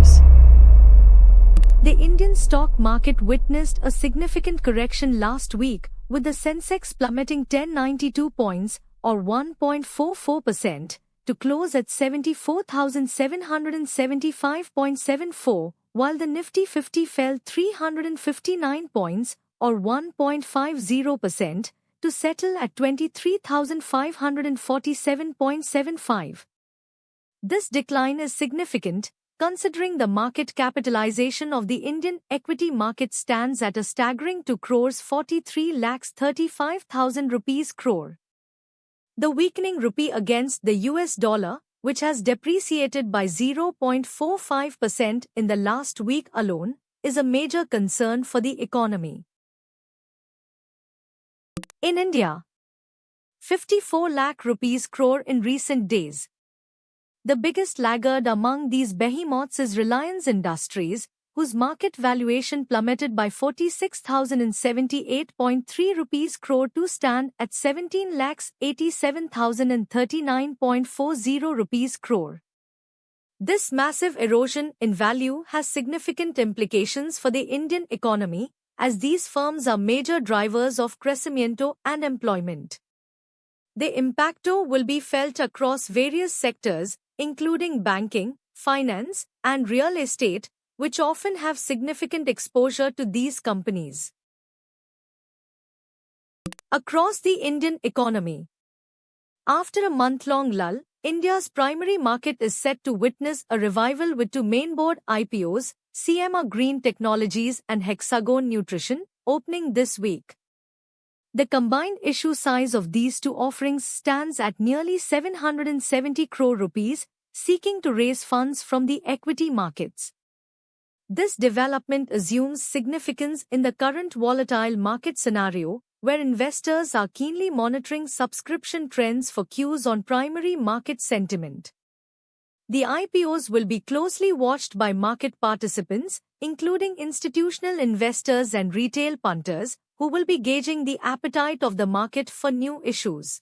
news. The Indian stock market witnessed a significant correction last week, with the Sensex plummeting 1092 points, or 1.44%, to close at 74,775.74, while the Nifty 50 fell 359 points, or 1.50%, to settle at 23,547.75. This decline is significant, considering the market capitalization of the Indian equity market stands at a staggering 2,43,35,000 rupees crore. The weakening rupee against the US dollar, which has depreciated by 0.45% in the last week alone, is a major concern for the economy. In India, 54 lakh rupees crore in recent days. The biggest laggard among these behemoths is Reliance Industries, whose market valuation plummeted by 46,078.3 rupees crore to stand at 17,87,039.40 rupees crore. This massive erosion in value has significant implications for the Indian economy, as these firms are major drivers of crecimiento and employment. The impacto will be felt across various sectors, including banking, finance, and real estate, which often have significant exposure to these companies. Across the Indian economy, after a month-long lull, India's primary market is set to witness a revival with two main board IPOs, CMA Green Technologies and Hexagon Nutrition, opening this week. The combined issue size of these two offerings stands at nearly 770 crore rupees, seeking to raise funds from the equity markets. This development assumes significance in the current volatile market scenario, where investors are keenly monitoring subscription trends for cues on primary market sentiment. The IPOs will be closely watched by market participants, including institutional investors and retail punters, who will be gauging the appetite of the market for new issues.